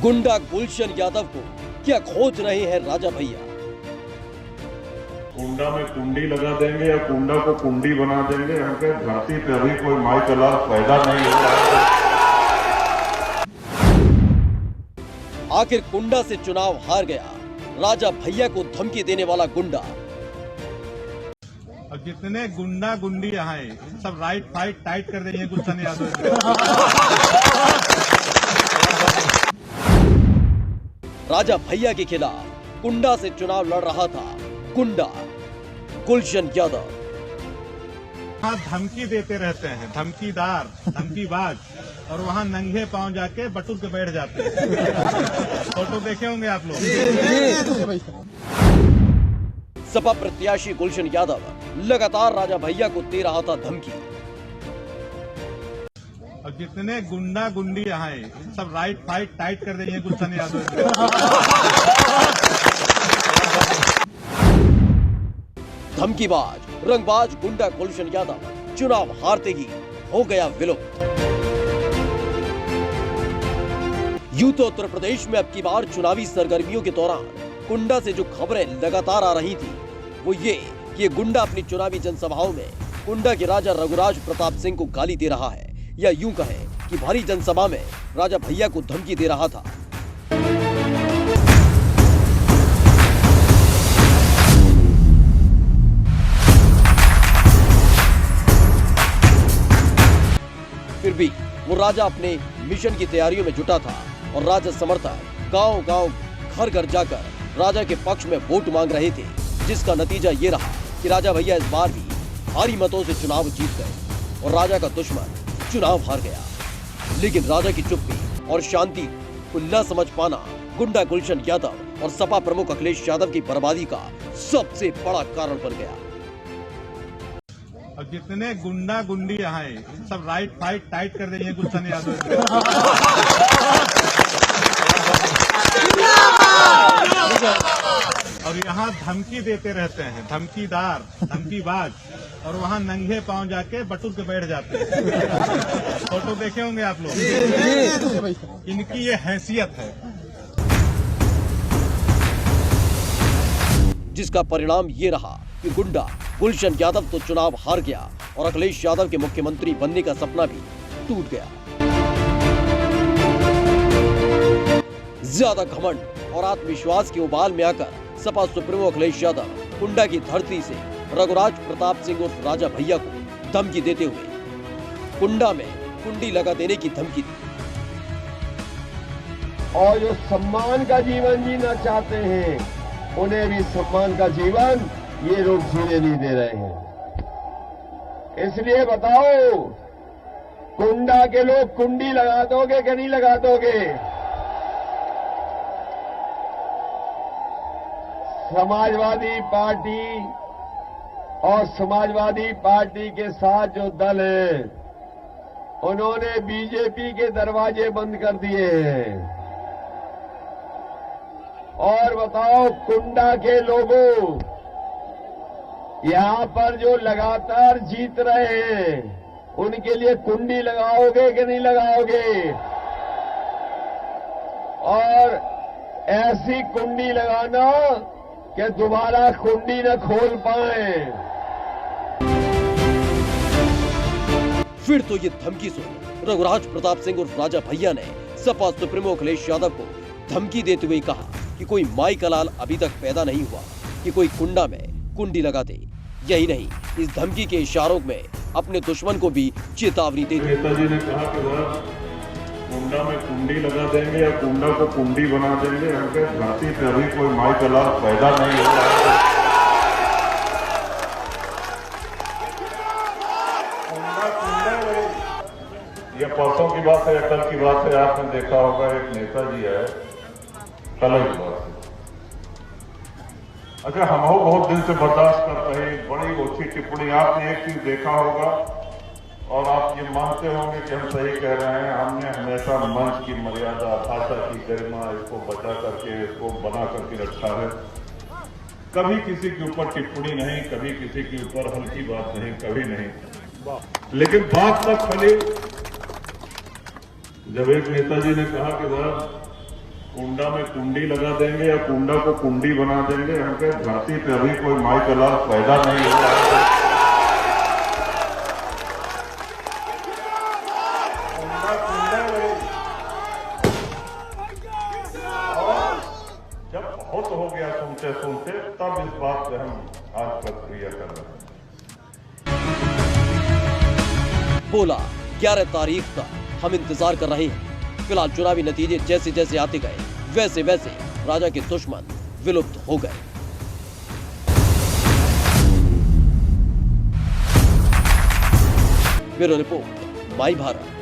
गुंडा गुलशन यादव को क्या खोज रहे हैं राजा भैया? कुंडा में कुंडी लगा देंगे या कुंडा को कुंडी बना देंगे। हमके धरती पे अभी कोई माई का लाल पैदा नहीं हो रहा है। आखिर कुंडा से चुनाव हार गया राजा भैया को धमकी देने वाला गुंडा। और जितने गुंडा गुंडी यहाँ है सब राइट फाइट टाइट कर रही है गुलशन यादव। राजा भैया के खिलाफ कुंडा से चुनाव लड़ रहा था गुंडा गुलशन यादव। वहाँ धमकी देते रहते हैं, धमकीदार धमकीबाज, और वहाँ नंगे पांव जाके बटुक के बैठ जाते हैं। फोटो देखे होंगे आप लोग। सपा प्रत्याशी गुलशन यादव लगातार राजा भैया को दे रहा था धमकी। और जितने गुंडा गुंडी यहाँ है सब राइट फाइट टाइट कर रही है गुलशन यादव। धमकीबाज रंगबाज गुंडा गुलशन यादव चुनाव हारते ही हो गया विलुप्त। यूं तो उत्तर प्रदेश में अब की बार चुनावी सरगर्मियों के दौरान कुंडा से जो खबरें लगातार आ रही थी वो ये कि ये गुंडा अपनी चुनावी जनसभाओं में कुंडा के राजा रघुराज प्रताप सिंह को गाली दे रहा है, या यूं कहें कि भारी जनसभा में राजा भैया को धमकी दे रहा था। फिर भी वो राजा अपने मिशन की तैयारियों में जुटा था और राजा समर्थक गांव-गांव, घर-घर जाकर राजा के पक्ष में वोट मांग रहे थे, जिसका नतीजा ये रहा कि राजा भैया इस बार भी भारी मतों से चुनाव जीत गए और राजा का दुश्मन चुनाव हार गया। लेकिन राजा की चुप्पी और शांति को न समझ पाना गुंडा गुलशन यादव और सपा प्रमुख अखिलेश यादव की बर्बादी का सबसे बड़ा कारण बन गया। और जितने गुंडा गुंडी यहाँ है सब राइट फाइट टाइट कर रही है गुलशन यादव। और यहाँ धमकी देते रहते हैं, धमकीदार धमकीबाज, और वहाँ नंगे पांव जाके बटुक के बैठ जाते हैं। फोटो देखे होंगे आप लोग। इनकी ये हैसियत है, जिसका परिणाम ये रहा कि गुंडा गुलशन यादव तो चुनाव हार गया और अखिलेश यादव के मुख्यमंत्री बनने का सपना भी टूट गया। ज्यादा घमंड और आत्मविश्वास के उबाल में आकर सपा सुप्रीमो अखिलेश यादव कुंडा की धरती से रघुराज प्रताप सिंह उर्फ राजा भैया को धमकी देते हुए कुंडा में कुंडी लगा देने की धमकी दी। और जो सम्मान का जीवन जीना चाहते हैं उन्हें भी सम्मान का जीवन ये लोग जीने नहीं दे रहे हैं। इसलिए बताओ, कुंडा के लोग कुंडी लगा दोगे कि नहीं लगा दोगे? समाजवादी पार्टी और समाजवादी पार्टी के साथ जो दल है उन्होंने बीजेपी के दरवाजे बंद कर दिए हैं। और बताओ, कुंडा के लोगों, यहां पर जो लगातार जीत रहे हैं उनके लिए कुंडी लगाओगे कि नहीं लगाओगे? और ऐसी कुंडी लगाना कि दोबारा कुंडी न खोल पाए। फिर तो ये धमकी सुन रघुराज प्रताप सिंह उर्फ राजा भैया ने सपा सुप्रीमो अखिलेश यादव को धमकी देते हुए कहा कि कोई माई का लाल अभी तक पैदा नहीं हुआ कि कोई कुंडा में कुंडी लगा दे। यही नहीं, इस धमकी के इशारों में अपने दुश्मन को भी चेतावनी दे दी। नेताजी ने कहा कि कुंडा में कुंडी लगा देंगे या कुंडा को कुंडी बना देंगे। हमके धरती पे अभी कोई माई का लाल पैदा नहीं हो रहा है। ये परसों की बात है या कल की बात है, आपने देखा होगा एक नेताजी है, कल की बात है। अच्छा, हम हो बहुत दिन से बर्दाश्त कर रहे हैं, बड़ी ओछी टिप्पणी। आपने एक चीज देखा होगा और आप ये मानते होंगे कि हम सही कह रहे हैं, हमने हमेशा मंच की मर्यादा, भाषा की गरिमा, इसको बचा करके, इसको बना करके रखा है। कभी किसी के ऊपर टिप्पणी नहीं, कभी किसी के ऊपर हल्की बात नहीं, कभी नहीं। लेकिन बात तब फैली जब एक नेताजी ने कहा कि कुंडा में कुंडी लगा देंगे या कुंडा को कुंडी बना देंगे। हम कहे धरती पे अभी कोई माई का लाल पैदा नहीं हुआ है। कुंडा रहे। और जब बहुत हो गया सुनते सुनते तब इस बात पे हम आज प्रक्रिया कर रहे हैं। बोला 11 तारीख तक हम इंतजार कर रहे हैं। फिलहाल चुनावी नतीजे जैसे जैसे आते गए वैसे वैसे राजा के दुश्मन विलुप्त हो गए। ब्यूरो रिपोर्ट, माई भारत।